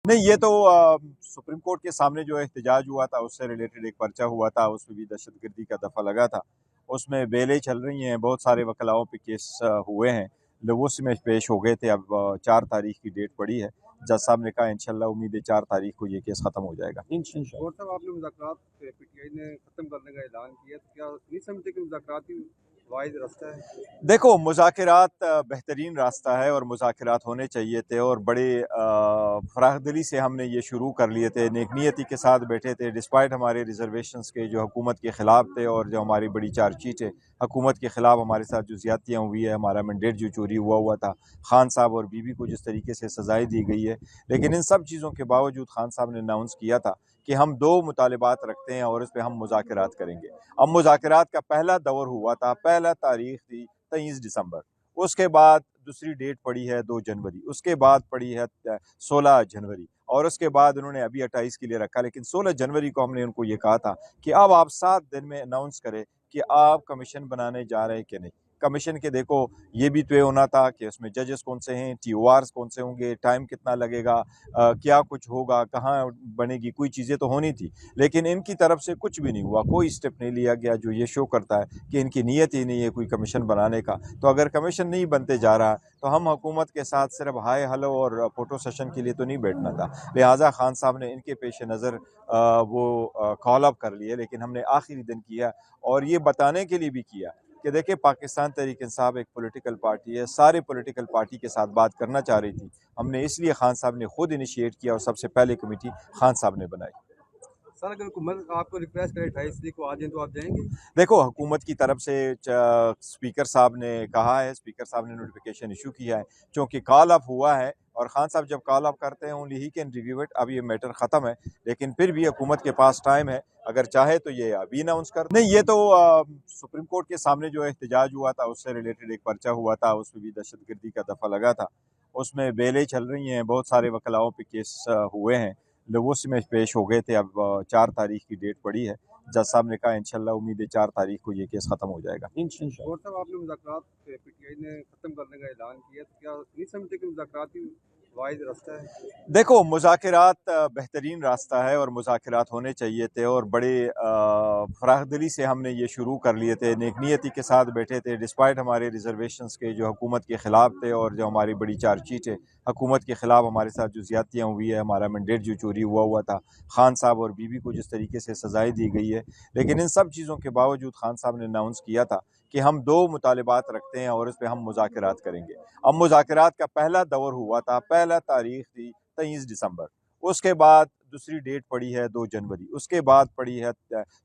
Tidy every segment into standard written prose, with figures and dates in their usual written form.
नहीं, ये तो सुप्रीम कोर्ट के सामने जो एहतजाज हुआ था उससे रिलेटेड एक पर्चा हुआ था, उसमें भी दहशतगर्दी का दफ़ा लगा था। उसमें बेलें चल रही हैं, बहुत सारे वकलाओं पे केस हुए हैं। लोग उसमें पेश हो गए थे, अब 4 तारीख की डेट पड़ी है। जज साहब ने कहा इंशाल्लाह उम्मीद है 4 तारीख को ये केस ख़त्म हो जाएगा। इंशाल्लाह। और साहब आपने मुज़ाकरात पीटीआई ने ख़त्म करने का ऐलान किया, तो क्या नहीं समझते कि मुज़ाकरात ही वाहिद रास्ता है? देखो, मुज़ाकरात बेहतरीन रास्ता है और मुज़ाकरात होने चाहिए थे और बड़े फ़राखदिली से हमने ये शुरू कर लिए थे, नेक-नियती के साथ बैठे थे डिस्पाइट हमारे रिज़र्वेशंस के जो हुकूमत के ख़िलाफ़ थे और जो हमारी बड़ी चार्जशीट है, हुकूमत के ख़िलाफ़ हमारे साथ जो ज़्यादतियाँ हुई है, हमारा मैंडेट जो चोरी हुआ था, खान साहब और बीवी को जिस तरीके से सज़ाएँ दी गई है। लेकिन इन सब चीज़ों के बावजूद खान साहब ने अनाउंस किया था कि हम 2 मुतालबात रखते हैं और इस पे हम मुज़ाकरात करेंगे। अब मुज़ाकरात का पहला दौर हुआ था, पहला तारीख़ थी 23 दिसंबर। उसके बाद दूसरी डेट पड़ी है 2 जनवरी, उसके बाद पड़ी है 16 जनवरी और उसके बाद उन्होंने अभी 28 के लिए रखा। लेकिन 16 जनवरी को हमने उनको ये कहा था कि अब आप 7 दिन में अनाउंस करें कि आप कमीशन बनाने जा रहे हैं कि नहीं। कमीशन के देखो ये भी तय होना था कि उसमें जजेस कौन से हैं, टीओआर्स कौन से होंगे, टाइम कितना लगेगा, क्या कुछ होगा, कहाँ बनेगी, कोई चीज़ें तो होनी थी। लेकिन इनकी तरफ से कुछ भी नहीं हुआ, कोई स्टेप नहीं लिया गया जो ये शो करता है कि इनकी नीयत ही नहीं है कोई कमीशन बनाने का। तो अगर कमीशन नहीं बनते जा रहा तो हम हुकूमत के साथ सिर्फ हाय हेलो और फ़ोटो सेशन के लिए तो नहीं बैठना था। लिहाजा खान साहब ने इनके पेश नज़र वो कॉल अप कर लिए, लेकिन हमने आखिरी दिन किया और ये बताने के लिए भी किया कि देखिए पाकिस्तान तहरीक इंसाफ एक पॉलिटिकल पार्टी है, सारे पॉलिटिकल पार्टी के साथ बात करना चाह रही थी। हमने इसलिए खान साहब ने खुद इनिशिएट किया और सबसे पहले कमेटी खान साहब ने बनाई। सर अगर हुकूमत आपको रिक्वेस्ट करे 28 तारीख को आ जाएँ तो आप जाएँगे? देखो, हुकूमत की तरफ से स्पीकर साहब ने कहा है, स्पीकर साहब ने नोटिफिकेशन इशू किया है, चूँकि कॉल अप हुआ है और खान साहब जब कॉल अप करते हैं only he can review it. अब ये मैटर ख़त्म है, लेकिन फिर भी हुकूमत के पास टाइम है, अगर चाहे तो ये अभी अनाउंस कर नहीं, ये तो सुप्रीम कोर्ट के सामने जो एहतजाज हुआ था उससे रिलेटेड एक पर्चा हुआ था, उसमें भी दहशतगर्दी का दफ़ा लगा था। उसमें बेलें चल रही हैं, बहुत सारे वकलाओं पे केस हुए हैं, लोग उसमें पेश हो गए थे, अब 4 तारीख की डेट पड़ी है। जज साहब ने कहा इंशाल्लाह उम्मीद है 4 तारीख को ये केस ख़त्म हो जाएगा। इंशाल्लाह। और साहब आपने मुज़ाकरात पीटीआई ने ख़त्म करने का ऐलान किया, तो क्या नहीं समझते कि मुज़ाकरात ही वाहिद रास्ता है? देखो, मुज़ाकरात बेहतरीन रास्ता है और मुज़ाकरात होने चाहिए थे और बड़े फ़राखदिली से हमने ये शुरू कर लिए थे, नेक-नियती के साथ बैठे थे डिस्पाइट हमारे रिज़र्वेशंस के जो हुकूमत के ख़िलाफ़ थे और जो हमारी बड़ी चार्जशीट है, हुकूमत के ख़िलाफ़ हमारे साथ जो ज़्यादतियाँ हुई है, हमारा मैंडेट जो चोरी हुआ था, खान साहब और बीवी को जिस तरीके से सज़ाएँ दी गई है। लेकिन इन सब चीज़ों के बावजूद खान साहब ने अनाउंस किया था कि हम 2 मुतालबात रखते हैं और इस पे हम मुज़ाकरात करेंगे। अब मुज़ाकरात का पहला दौर हुआ था, पहला तारीख़ थी 23 दिसंबर। उसके बाद दूसरी डेट पड़ी है 2 जनवरी, उसके बाद पड़ी है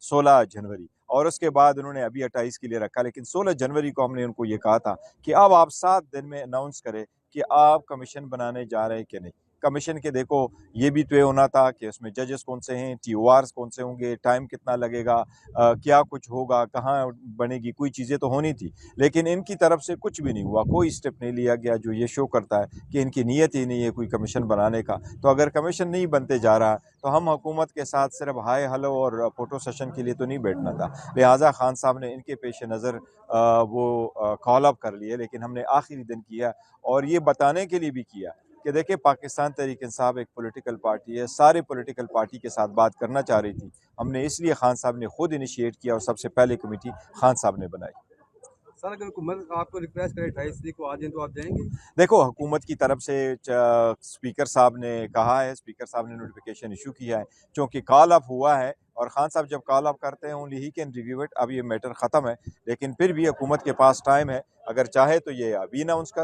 16 जनवरी और उसके बाद उन्होंने अभी 28 के लिए रखा। लेकिन 16 जनवरी को हमने उनको ये कहा था कि अब आप 7 दिन में अनाउंस करें कि आप कमीशन बनाने जा रहे हैं कि नहीं। कमीशन के देखो ये भी तय होना था कि उसमें जजेस कौन से हैं, टीओआर्स कौन से होंगे, टाइम कितना लगेगा, क्या कुछ होगा, कहाँ बनेगी, कोई चीज़ें तो होनी थी। लेकिन इनकी तरफ से कुछ भी नहीं हुआ, कोई स्टेप नहीं लिया गया जो ये शो करता है कि इनकी नीयत ही नहीं है कोई कमीशन बनाने का। तो अगर कमीशन नहीं बनते जा रहा तो हम हुकूमत के साथ सिर्फ हाय हेलो और फ़ोटो सेशन के लिए तो नहीं बैठना था। लिहाजा खान साहब ने इनके पेश नज़र वो कॉल अप कर लिए, लेकिन हमने आखिरी दिन किया और ये बताने के लिए भी किया कि देखिए पाकिस्तान तहरीक इंसाफ एक पॉलिटिकल पार्टी है, सारे पॉलिटिकल पार्टी के साथ बात करना चाह रही थी। हमने इसलिए खान साहब ने खुद इनिशिएट किया और सबसे पहले कमेटी खान साहब ने बनाई। सर अगर हुकूमत आपको रिक्वेस्ट करे 28 तारीख को आ जाएँ तो आप जाएँगे? देखो, हुकूमत की तरफ से स्पीकर साहब ने कहा है, स्पीकर साहब ने नोटिफिकेशन इशू किया है, चूँकि कॉल अप हुआ है और खान साहब जब कॉल अप करते हैं only he can review it. अब ये मैटर ख़त्म है, लेकिन फिर भी हुकूमत के पास टाइम है, अगर चाहे तो ये अभी अनाउंस कर